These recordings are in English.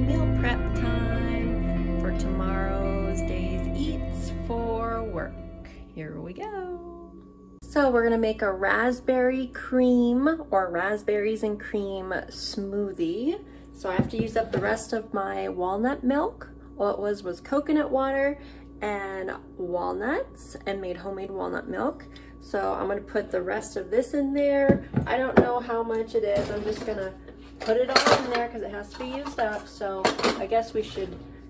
meal prep time for tomorrow's day's eats for work. Here we go. So we're gonna make a raspberry cream or raspberries and cream smoothie. So I have to use up the rest of my walnut milk. All it was coconut water and walnuts, and made homemade walnut milk. So I'm gonna put the rest of this in there. I don't know how much it is. I'm just gonna put it all in there because it has to be used up. So I guess we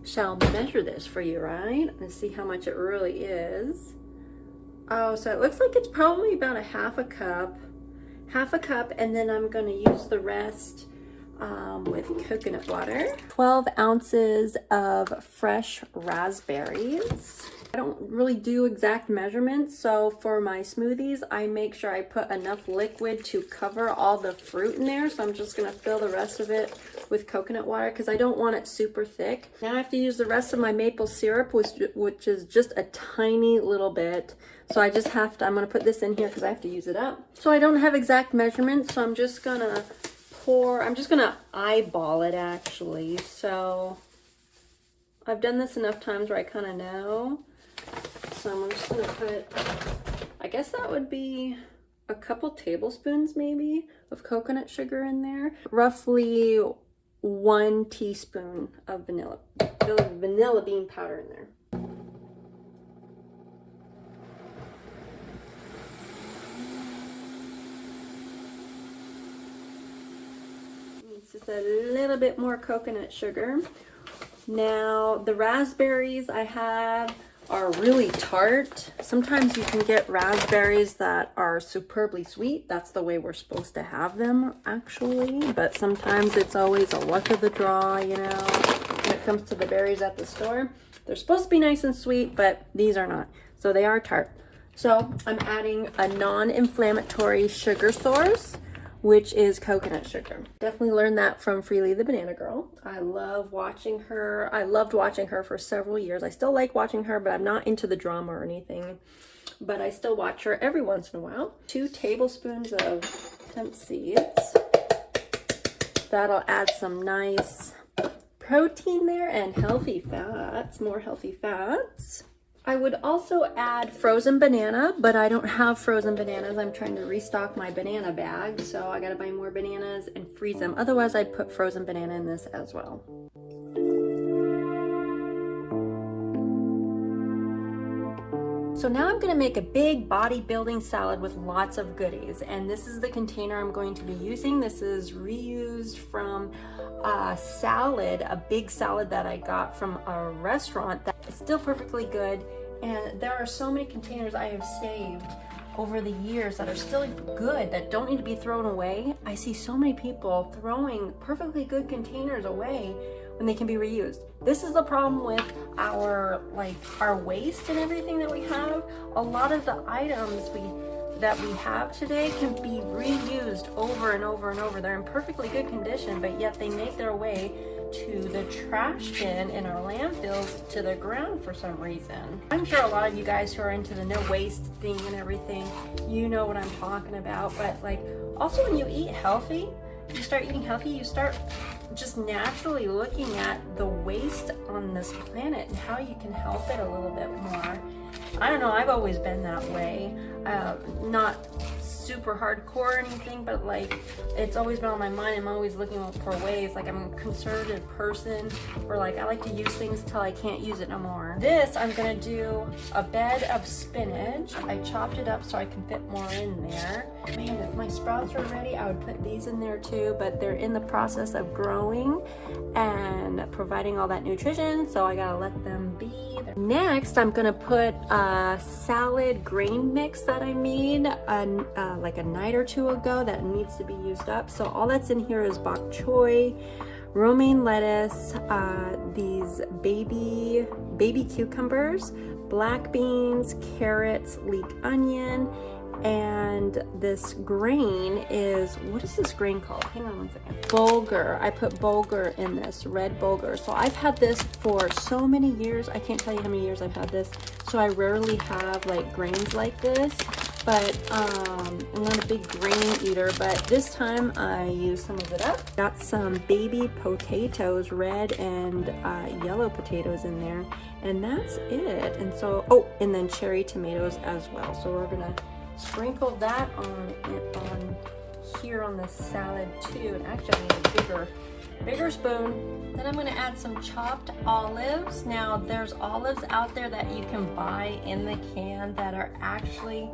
shall measure this for you, right? And see how much it really is. Oh, so it looks like it's probably about a half a cup, and then I'm gonna use the rest with coconut water. 12 ounces of fresh raspberries. I don't really do exact measurements, so for my smoothies, I make sure I put enough liquid to cover all the fruit in there. So I'm just gonna fill the rest of it with coconut water because I don't want it super thick. Now I have to use the rest of my maple syrup, which is just a tiny little bit. So I just have to, I'm gonna put this in here because I have to use it up. So I don't have exact measurements, so I'm just gonna eyeball it actually. So I've done this enough times where I kind of know. So I'm just gonna put, I guess that would be a couple tablespoons maybe of coconut sugar in there. Roughly 1 teaspoon of vanilla bean powder in there. Just a little bit more coconut sugar. Now the raspberries I have are really tart. Sometimes you can get raspberries that are superbly sweet. That's the way we're supposed to have them actually, but sometimes it's always a luck of the draw, you know, when it comes to the berries at the store. They're supposed to be nice and sweet, but these are not. So they are tart. So I'm adding a non-inflammatory sugar source, which is coconut sugar. Definitely learned that from Freely the Banana Girl. I love watching her. I loved watching her for several years. I still like watching her, but I'm not into the drama or anything. But I still watch her every once in a while. 2 tablespoons of hemp seeds. That'll add some nice protein there and healthy fats, more healthy fats. I would also add frozen banana, but I don't have frozen bananas. I'm trying to restock my banana bag, so I gotta buy more bananas and freeze them. Otherwise, I'd put frozen banana in this as well. So now I'm gonna make a big bodybuilding salad with lots of goodies, and this is the container I'm going to be using. This is reused from a salad, a big salad that I got from a restaurant that is still perfectly good. And there are so many containers I have saved over the years that are still good, that don't need to be thrown away. I see so many people throwing perfectly good containers away when they can be reused. This is the problem with our waste and everything that we have. A lot of the items that we have today can be reused over and over and over. They're in perfectly good condition, but yet they make their way to the trash bin in our landfills, to the ground for some reason. I'm sure a lot of you guys who are into the no waste thing and everything, you know what I'm talking about. But also when you eat healthy, you start eating healthy, you start just naturally looking at the waste on this planet and how you can help it a little bit more. I don't know, I've always been that way. Not super hardcore or anything, but it's always been on my mind. I'm always looking for ways. I'm a conservative person, or I like to use things till I can't use it no more. This, I'm gonna do a bed of spinach. I chopped it up so I can fit more in there. Man, if my sprouts were ready, I would put these in there too, but they're in the process of growing and providing all that nutrition, so I gotta let them be. Next, I'm gonna put a salad grain mix that I made like a night or two ago that needs to be used up. So all that's in here is bok choy, romaine lettuce, these baby cucumbers, black beans, carrots, leek onion, and this grain is, what is this grain called? Hang on one second. Bulgur. I put bulgur in this, red bulgur. So I've had this for so many years. I can't tell you how many years I've had this. So I rarely have grains like this. but I'm not a big grain eater, but this time I used some of it up. Got some baby potatoes, red and yellow potatoes in there, and that's it. And so, oh, and then cherry tomatoes as well. So we're gonna sprinkle that on here on the salad too. And actually I need a bigger spoon. Then I'm going to add some chopped olives. Now there's olives out there that you can buy in the can that are actually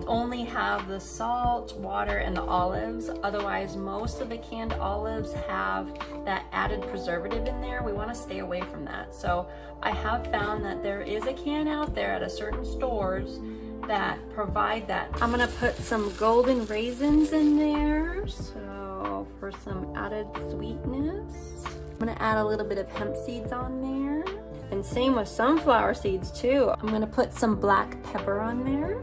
only have the salt, water, and the olives. Otherwise, most of the canned olives have that added preservative in there. We want to stay away from that. So I have found that there is a can out there at a certain stores that provide that. I'm gonna put some golden raisins in there, so for some added sweetness. I'm gonna add a little bit of hemp seeds on there, and same with sunflower seeds too. I'm gonna put some black pepper on there.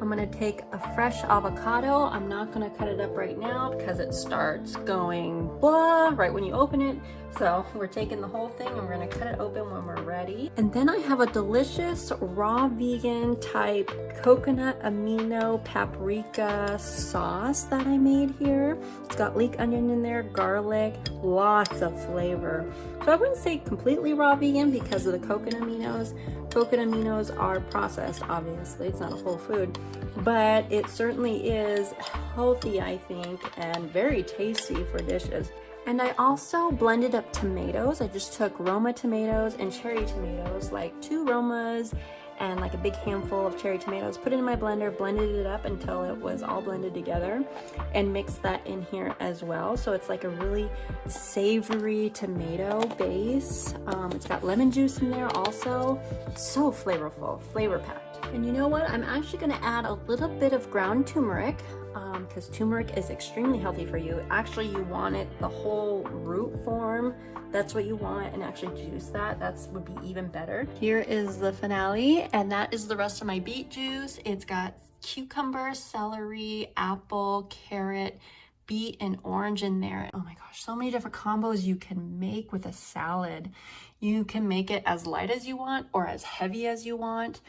I'm gonna take a fresh avocado. I'm not gonna cut it up right now because it starts going blah right when you open it. So we're taking the whole thing and we're gonna cut it open when we're ready. And then I have a delicious raw vegan type coconut amino paprika sauce that I made here. It's got leek onion in there, garlic, lots of flavor. So I wouldn't say completely raw vegan because of the coconut aminos. Coconut aminos are processed, obviously, it's not a whole food, but it certainly is healthy, I think, and very tasty for dishes. And I also blended up tomatoes. I just took Roma tomatoes and cherry tomatoes, like 2 Romas and like a big handful of cherry tomatoes, put it in my blender, blended it up until it was all blended together, and mixed that in here as well. So it's like a really savory tomato base. It's got lemon juice in there also. So flavorful, flavor packed. And you know what? I'm actually gonna add a little bit of ground turmeric, because turmeric is extremely healthy for you. Actually, you want it the whole root form. That's what you want, and actually juice that. Would be even better. Here is the finale, and that is the rest of my beet juice. It's got cucumber, celery, apple, carrot, beet, and orange in there. Oh my gosh, so many different combos you can make with a salad. You can make it as light as you want or as heavy as you want.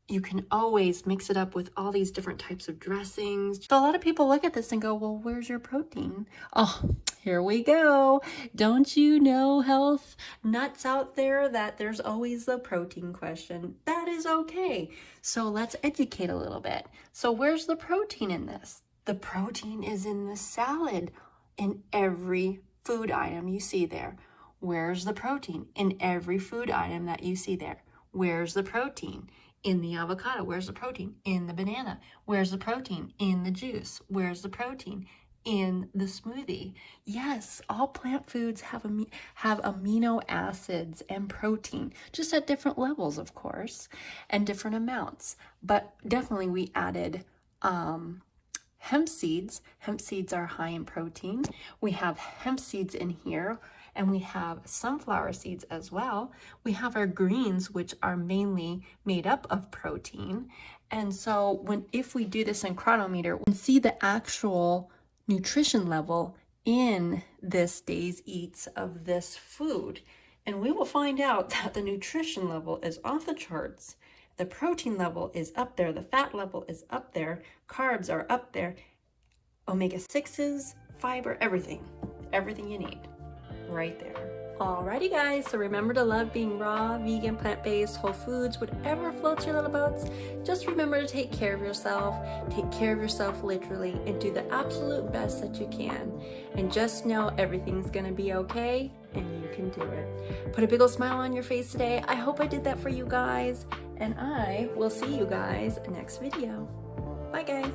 You can always mix it up with all these different types of dressings. So a lot of people look at this and go, well, where's your protein? Oh, here we go. Don't you know, health nuts out there, that there's always the protein question? That is okay. So let's educate a little bit. So where's the protein in this? The protein is in the salad, in every food item you see there. Where's the protein? In every food item that you see there. Where's the protein? In the avocado. Where's the protein? In the banana. Where's the protein? In the juice. Where's the protein? In the smoothie. Yes, all plant foods have amino acids and protein, just at different levels, of course, and different amounts. But definitely we added hemp seeds. Hemp seeds are high in protein. We have hemp seeds in here, and we have sunflower seeds as well. We have our greens, which are mainly made up of protein. And so if we do this in Chronometer, we can see the actual nutrition level in this day's eats of this food. And we will find out that the nutrition level is off the charts. The protein level is up there. The fat level is up there. Carbs are up there. Omega-6s, fiber, everything you need. Right there. Alrighty guys, so remember to love being raw, vegan, plant-based, whole foods, whatever floats your little boats. Just remember to take care of yourself literally, and do the absolute best that you can. And just know everything's gonna be okay, and you can do it. Put a big old smile on your face today. I hope I did that for you guys, and I will see you guys next video. Bye guys.